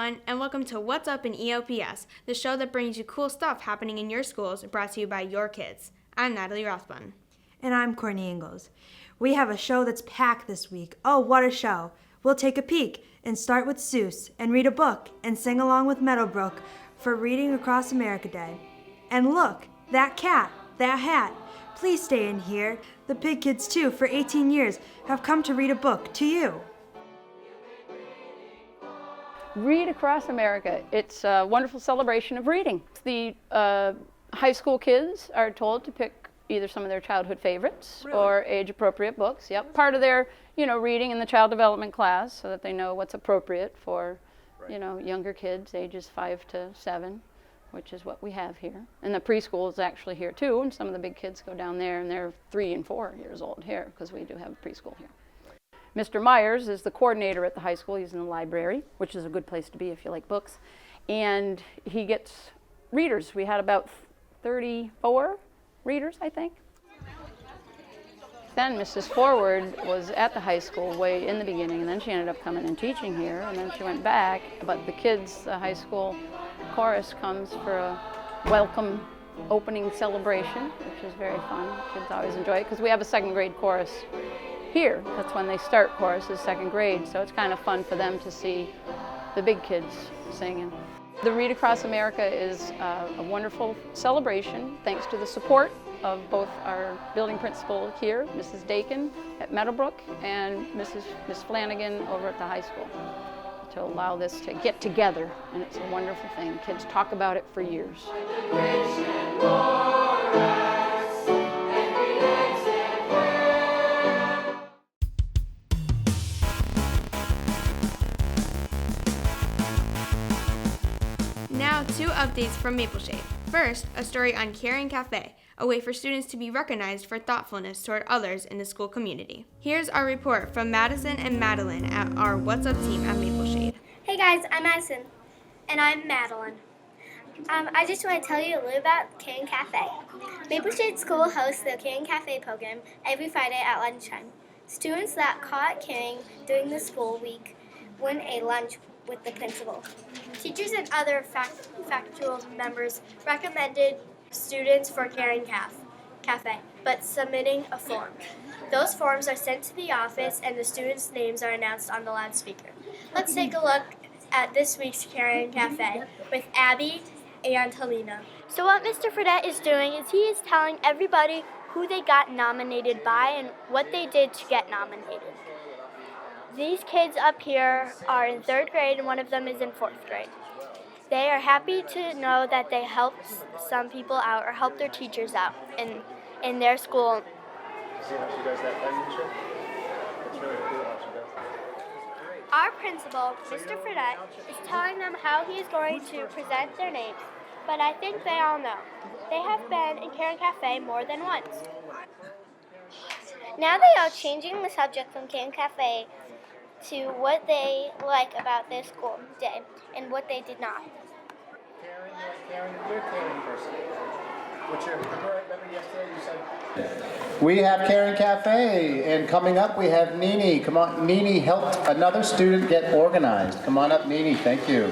everyone, and welcome to What's Up in ELPS, the show that brings you cool stuff happening in your schools, brought to you by your kids. I'm Natalie Rothbun. And I'm Courtney Ingalls. We have a show that's packed this week. Oh, what a show. We'll take a peek and start with Seuss and read a book and sing along with Meadowbrook for Reading Across America Day. And look, that cat, that hat. Please stay in here. The Pig Kids, too, for 18 years, have come to read a book to you. Read Across America. It's a wonderful celebration of reading. The high school kids are told to pick either some of their childhood favorites or age-appropriate books. Yep, part of their, reading in the child development class, so that they know what's appropriate for, younger kids, ages 5 to 7, which is what we have here. And the preschool is actually here too, and some of the big kids go down there, and they're 3 and 4 years old here, because we do have a preschool here. Mr. Myers is the coordinator at the high school. He's in the library, which is a good place to be if you like books. And he gets readers. We had about 34 readers, I think. Then Mrs. Forward was at the high school way in the beginning, and then she ended up coming and teaching here, and then she went back. But the kids, the high school chorus comes for a welcome opening celebration, which is very fun. Kids always enjoy it, because we have a second grade chorus here. That's when they start chorus, is second grade, so it's kind of fun for them to see the big kids singing. The Read Across America is a wonderful celebration, thanks to the support of both our building principal here, Mrs. Dakin at Meadowbrook, and Miss Flanagan over at the high school, to allow this to get together, and it's a wonderful thing. Kids talk about it for years. Now, 2 updates from Mapleshade. First, a story on Caring Cafe, a way for students to be recognized for thoughtfulness toward others in the school community. Here's our report from Madison and Madeline at our What's Up team at Mapleshade. Hey guys, I'm Madison. And I'm Madeline. I just want to tell you a little about Caring Cafe. Mapleshade School hosts the Caring Cafe program every Friday at lunchtime. Students that caught caring during the school week win a lunch with the principal. Teachers and other factual members recommended students for Caring Cafe, but submitting a form. Those forms are sent to the office and the students' names are announced on the loudspeaker. Let's take a look at this week's Caring Cafe with Abby and Helena. So what Mr. Fredette is doing is he is telling everybody who they got nominated by and what they did to get nominated. These kids up here are in 3rd grade and one of them is in 4th grade. They are happy to know that they helped some people out or helped their teachers out in their school. Our principal, Mr. Fredette, is telling them how he is going to present their names, but I think they all know. They have been in Caring Cafe more than once. Now they are changing the subject from Caring Cafe to what they like about their school day and what they did not. You're a caring person. Remember yesterday you said? We have Caring Cafe, and coming up we have Nini. Come on, Nini helped another student get organized. Come on up, Nini, thank you.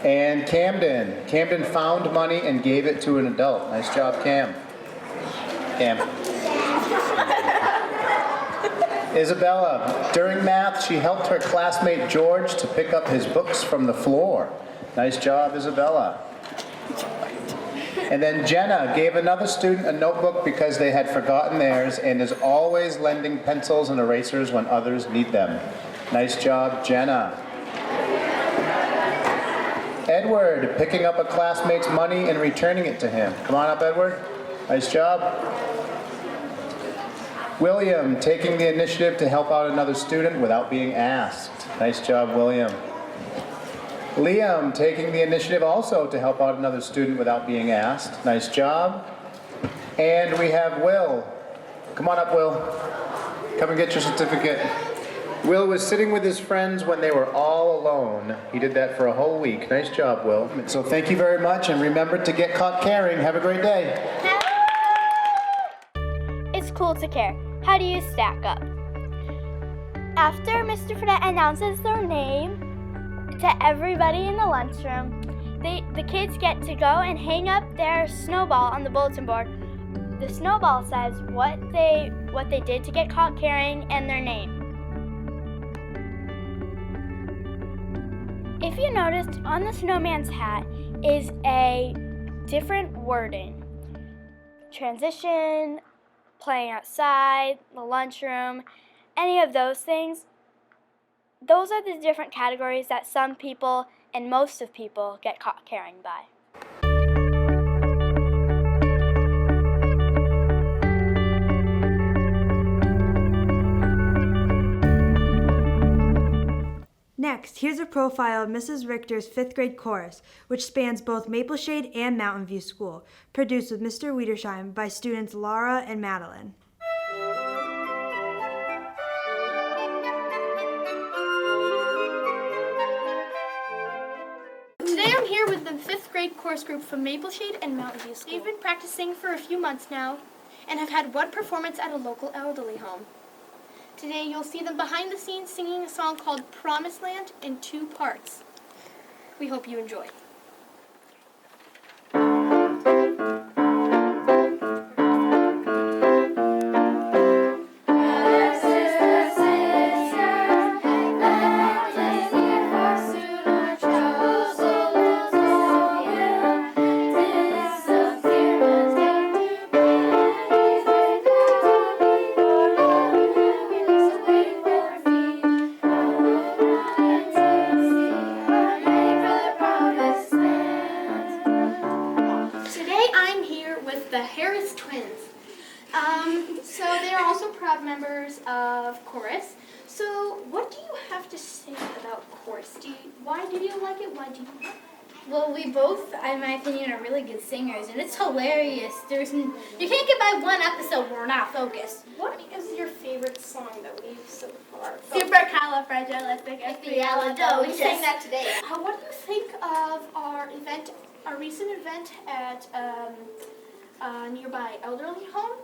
And Camden. Camden found money and gave it to an adult. Nice job, Cam. Isabella, during math, she helped her classmate George to pick up his books from the floor. Nice job, Isabella. And then Jenna gave another student a notebook because they had forgotten theirs and is always lending pencils and erasers when others need them. Nice job, Jenna. Edward, picking up a classmate's money and returning it to him. Come on up, Edward. Nice job. William, taking the initiative to help out another student without being asked. Nice job, William. Liam, taking the initiative also to help out another student without being asked. Nice job. And we have Will. Come on up, Will. Come and get your certificate. Will was sitting with his friends when they were all alone. He did that for a whole week. Nice job, Will. So thank you very much, and remember to get caught caring. Have a great day. It's cool to care. How do you stack up? After Mr. Fredette announces their name, To everybody in the lunchroom, the kids get to go and hang up their snowball on the bulletin board. The snowball says what they did to get caught carrying and their name. If you noticed, on the snowman's hat is a different wording. Transition, playing outside, the lunchroom, any of those things. Those are the different categories that some people and most of people get caught carrying by. Next, here's a profile of Mrs. Richter's 5th grade chorus, which spans both Mapleshade and Mountain View School, produced with Mr. Wiedersheim by students Laura and Madeline. Today I'm here with the 5th grade chorus group from Mapleshade and Mountain View School. They've been practicing for a few months now and have had one performance at a local elderly home. Today you'll see them behind the scenes singing a song called Promised Land in 2 parts. We hope you enjoy. So they are also proud members of chorus. So what do you have to say about chorus? Why do you like it? Why do you like it? Well, we both, in my opinion, are really good singers, and it's hilarious. You can't get by one episode where we're not focused. What is your favorite song that we've so far? Supercalifragilisticexpialidocious. We sang that today. What do you think of our recent event at a nearby elderly home?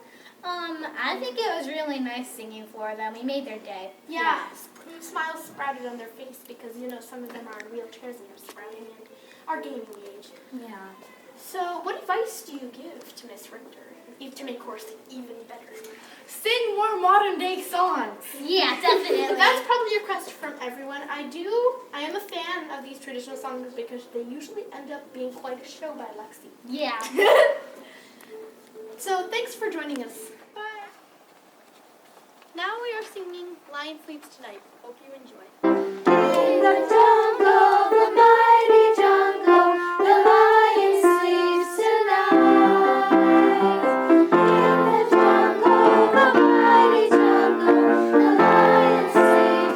I think it was really nice singing for them. We made their day. Yeah. Smiles sprouted on their face because, some of them are in wheelchairs and they're sprouting and are gaining age. Yeah. So what advice do you give to Miss Richter to make chorus even better? Sing more modern day songs. Yeah, definitely. That's probably a request from everyone. I am a fan of these traditional songs because they usually end up being quite a show by Lexi. Yeah. So thanks for joining us. Bye. Now we are singing Lion Sleeps Tonight. Hope you enjoy. In the jungle, the mighty jungle, the lion sleeps tonight. In the jungle, the mighty jungle, the lion sleeps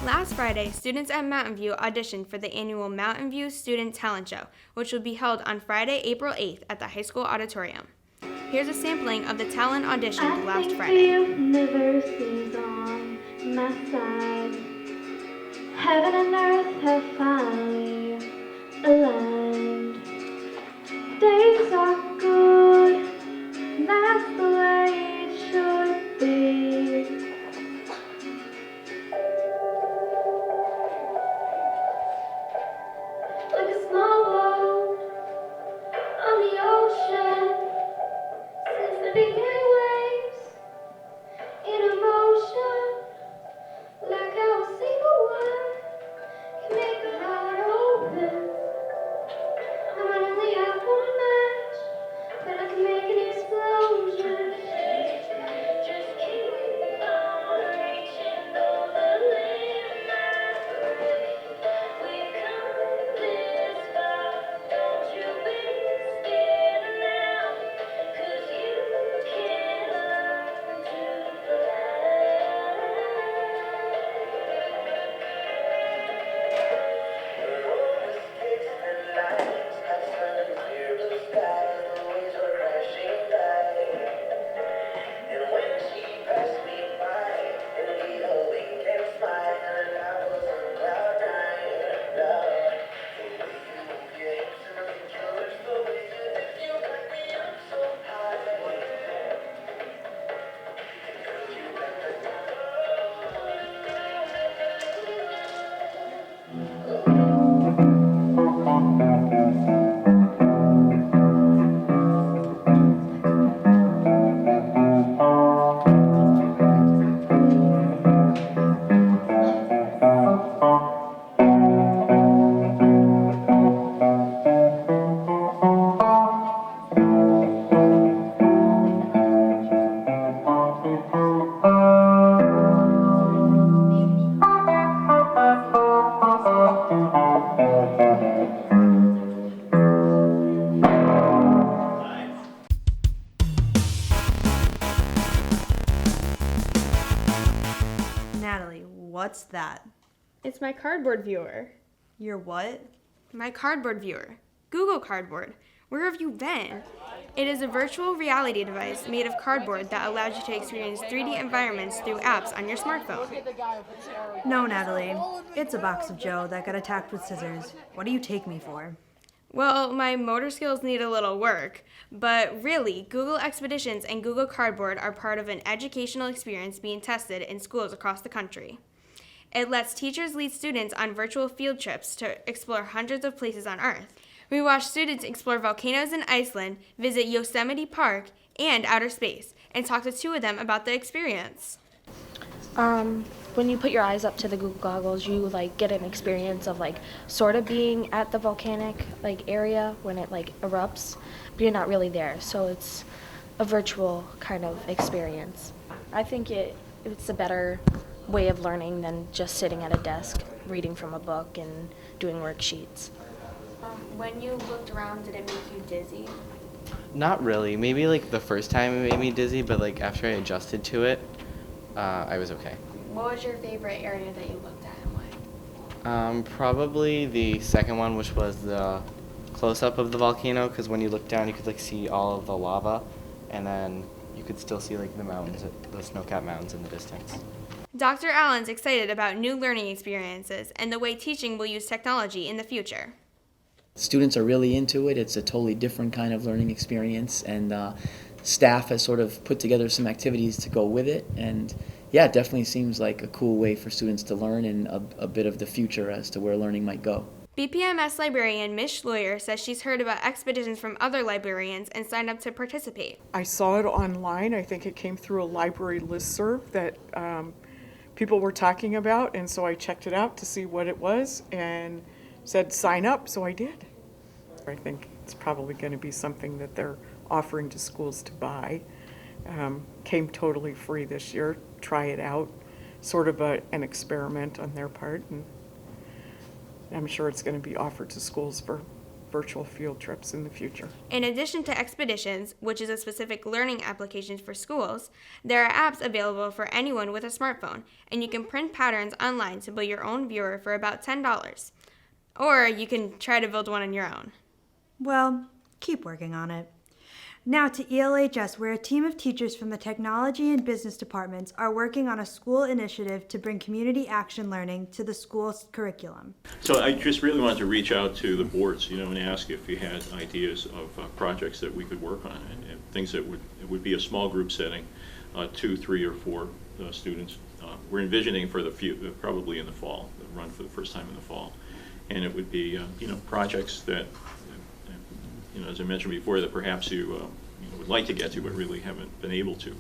Last Friday, students at Mountain View auditioned for the annual Mountain View Student Talent Show, which will be held on Friday, April 8th at the high school auditorium. Here's a sampling of the talent auditioned last Friday. the universe on my side. Heaven and earth have finally aligned. Days are good, and that's the way it should be. Like a small boat on the ocean, since the beginning waves in motion, like how a single word can make a life. What's that? It's my cardboard viewer. Your what? My cardboard viewer. Google Cardboard. Where have you been? It is a virtual reality device made of cardboard that allows you to experience 3D environments through apps on your smartphone. No, Natalie. It's a box of Joe that got attacked with scissors. What do you take me for? Well, my motor skills need a little work, but really, Google Expeditions and Google Cardboard are part of an educational experience being tested in schools across the country. It lets teachers lead students on virtual field trips to explore hundreds of places on Earth. We watch students explore volcanoes in Iceland, visit Yosemite Park, and outer space, and talk to 2 of them about the experience. When you put your eyes up to the Google goggles, you get an experience of sort of being at the volcanic area when it erupts, but you're not really there. So it's a virtual kind of experience. I think it's a better way of learning than just sitting at a desk, reading from a book and doing worksheets. When you looked around, did it make you dizzy? Not really. Maybe the first time it made me dizzy, but after I adjusted to it, I was okay. What was your favorite area that you looked at and why? Probably the second one, which was the close-up of the volcano, because when you look down, you could see all of the lava, and then you could still see the mountains, the snow-capped mountains in the distance. Dr. Allen's excited about new learning experiences and the way teaching will use technology in the future. Students are really into it. It's a totally different kind of learning experience, and staff has sort of put together some activities to go with it, and yeah, it definitely seems like a cool way for students to learn and a bit of the future as to where learning might go. BPMS librarian Mish Lawyer says she's heard about expeditions from other librarians and signed up to participate. I saw it online. I think it came through a library listserv that people were talking about, and so I checked it out to see what it was and said sign up, so I did. I think it's probably going to be something that they're offering to schools to buy. Came totally free this year. Try it out, sort of an experiment on their part, and I'm sure it's going to be offered to schools for virtual field trips in the future. In addition to Expeditions, which is a specific learning application for schools, there are apps available for anyone with a smartphone, and you can print patterns online to build your own viewer for about $10. Or you can try to build one on your own. Well, keep working on it. Now to ELHS, where a team of teachers from the technology and business departments are working on a school initiative to bring community action learning to the school's curriculum. So I just really wanted to reach out to the boards, and ask if you had ideas of projects that we could work on, and things that would be a small group setting, 2, 3, or 4 students. We're envisioning for probably in the fall, run for the first time in the fall, and it would be projects that. As I mentioned before, that perhaps you would like to get to, but really haven't been able to.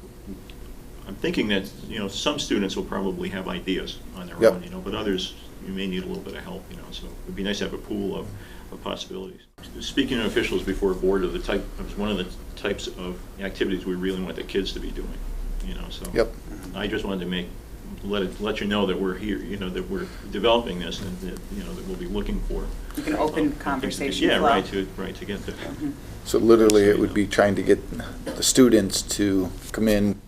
I'm thinking that some students will probably have ideas on their own, but others you may need a little bit of help. So it would be nice to have a pool of possibilities. Speaking to officials before a board of it was one of the types of activities we really want the kids to be doing. So I just wanted to let you know that we're here, that we're developing this, and that that we'll be looking for. You can open conversation. Yeah, flow. right to get there. So literally, it would be trying to get the students to come in,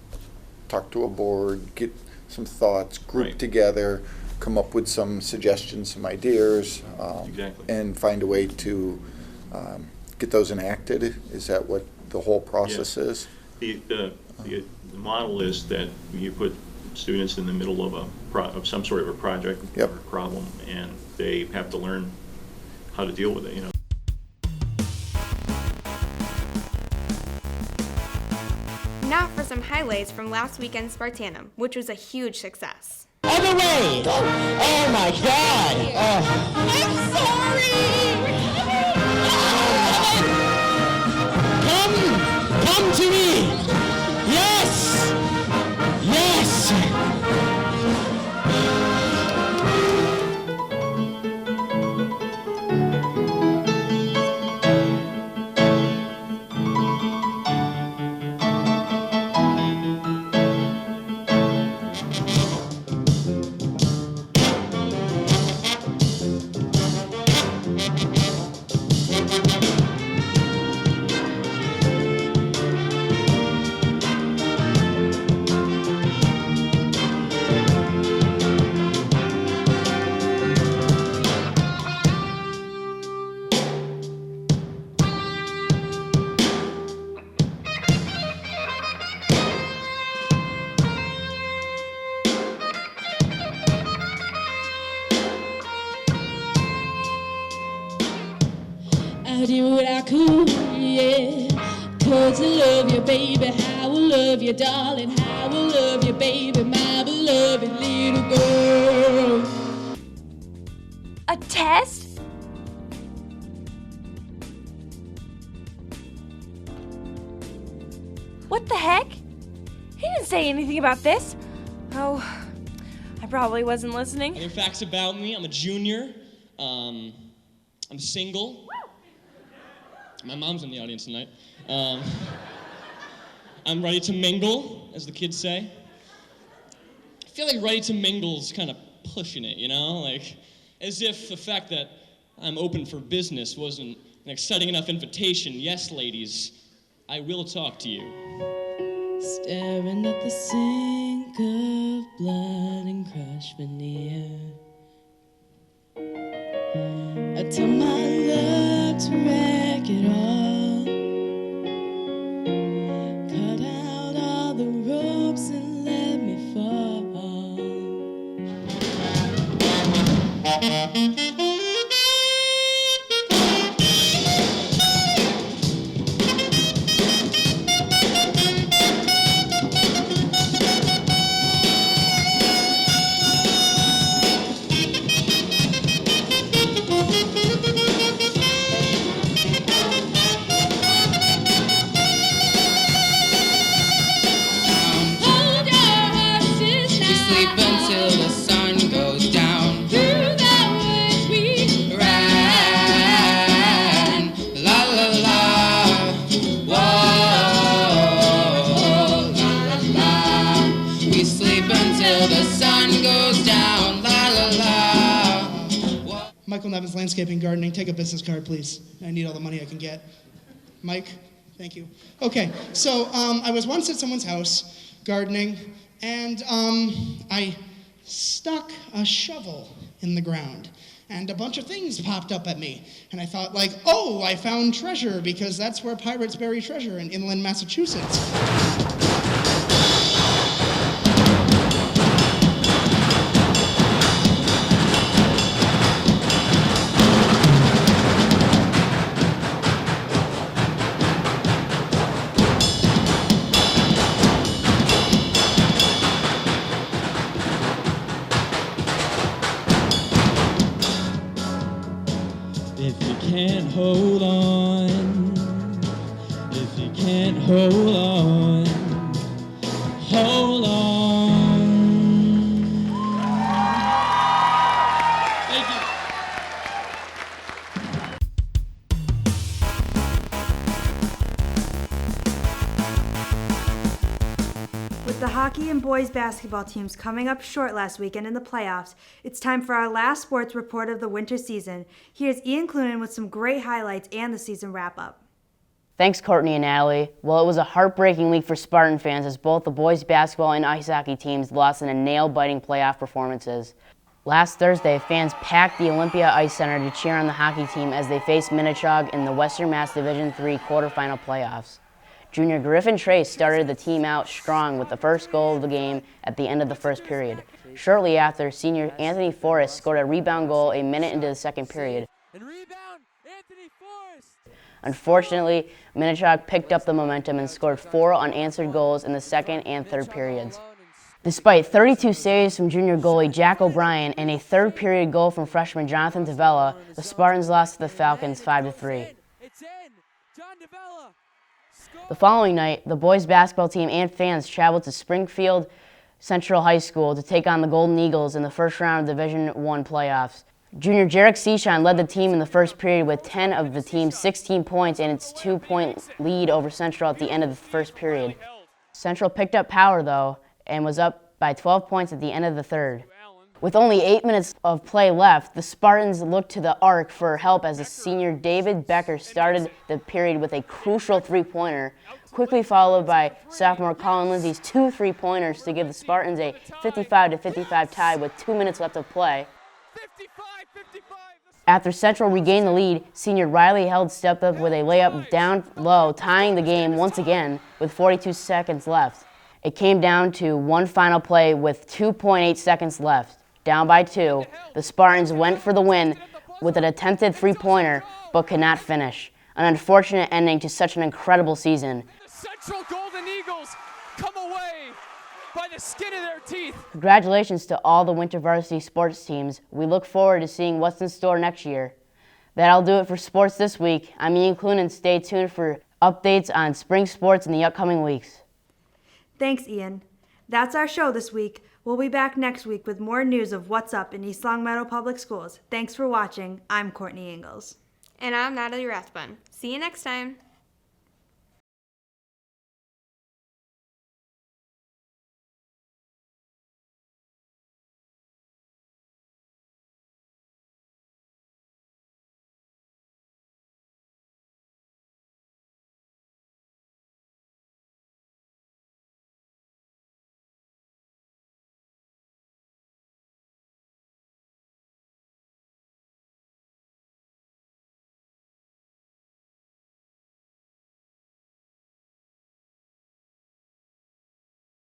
talk to a board, get some thoughts, group together, come up with some suggestions, some ideas, and find a way to get those enacted. Is that what the whole process is? The model is that you put students in the middle of some sort of a project or problem, and they have to learn how to deal with it. Now for some highlights from last weekend's Spartanum, which was a huge success. Other way! Oh my God! I'm sorry! Come to me! Yes! Yes! I did what I could, yeah. 'Cause I love you, baby, how I love you, darling, how I love you, baby, my beloved little girl. A test? What the heck? He didn't say anything about this. Oh, I probably wasn't listening. Other facts about me, I'm a junior. I'm single. My mom's in the audience tonight. I'm ready to mingle, as the kids say. I feel like ready to mingle's kind of pushing it, you know? Like, as if the fact that I'm open for business wasn't an exciting enough invitation. Yes, ladies, I will talk to you. Staring at the sink of blood and crushed veneer. I tell my love to wreck it all. Cut out all the ropes and let me fall. Michael Nevins, Landscaping, Gardening. Take a business card, please. I need all the money I can get. Mike, thank you. Okay, so I was once at someone's house gardening, and I stuck a shovel in the ground, and a bunch of things popped up at me. And I thought, like, oh, I found treasure, because that's where pirates bury treasure, in inland Massachusetts. If you can't hold on, if you can't hold on, hold on. Thank you. With the hockey and boys basketball teams coming up short last weekend in the playoffs, it's time for our last sports report of the winter season. Here's Ian Clunan with some great highlights and the season wrap-up. Thanks, Courtney and Natalie. Well, it was a heartbreaking week for Spartan fans as both the boys basketball and ice hockey teams lost in a nail-biting playoff performances. Last Thursday, fans packed the Olympia Ice Center to cheer on the hockey team as they faced Minnetonka in the Western Mass Division III quarterfinal playoffs. Junior Griffin Trace started the team out strong with the first goal of the game at the end of the first period. Shortly after, senior Anthony Forrest scored a rebound goal a minute into the second period. Unfortunately, Minnetonka picked up the momentum and scored 4 unanswered goals in the second and third periods. Despite 32 saves from junior goalie Jack O'Brien and a third period goal from freshman Jonathan Davella, the Spartans lost to the Falcons 5-3. The following night, the boys basketball team and fans traveled to Springfield Central High School to take on the Golden Eagles in the first round of Division I playoffs. Junior Jarek Seashon led the team in the first period with 10 of the team's 16 points and its 2-point lead over Central at the end of the first period. Central picked up power, though, and was up by 12 points at the end of the third. With only 8 minutes of play left, the Spartans looked to the arc for help as the senior David Becker started the period with a crucial three-pointer, quickly followed by sophomore Colin Lindsay's 2 three-pointers to give the Spartans a 55-55 tie with 2 minutes left of play. After Central regained the lead, senior Riley Held stepped up with a layup down low, tying the game once again with 42 seconds left. It came down to one final play with 2.8 seconds left. Down by 2, the Spartans went for the win with an attempted three-pointer, but could not finish. An unfortunate ending to such an incredible season. The Central Golden Eagles come away by the skin of their teeth. Congratulations to all the winter varsity sports teams. We look forward to seeing what's in store next year. That'll do it for sports this week. I'm Ian Clune, and stay tuned for updates on spring sports in the upcoming weeks. Thanks, Ian. That's our show this week. We'll be back next week with more news of what's up in East Longmeadow Public Schools. Thanks for watching. I'm Courtney Ingalls. And I'm Natalie Rathbun. See you next time.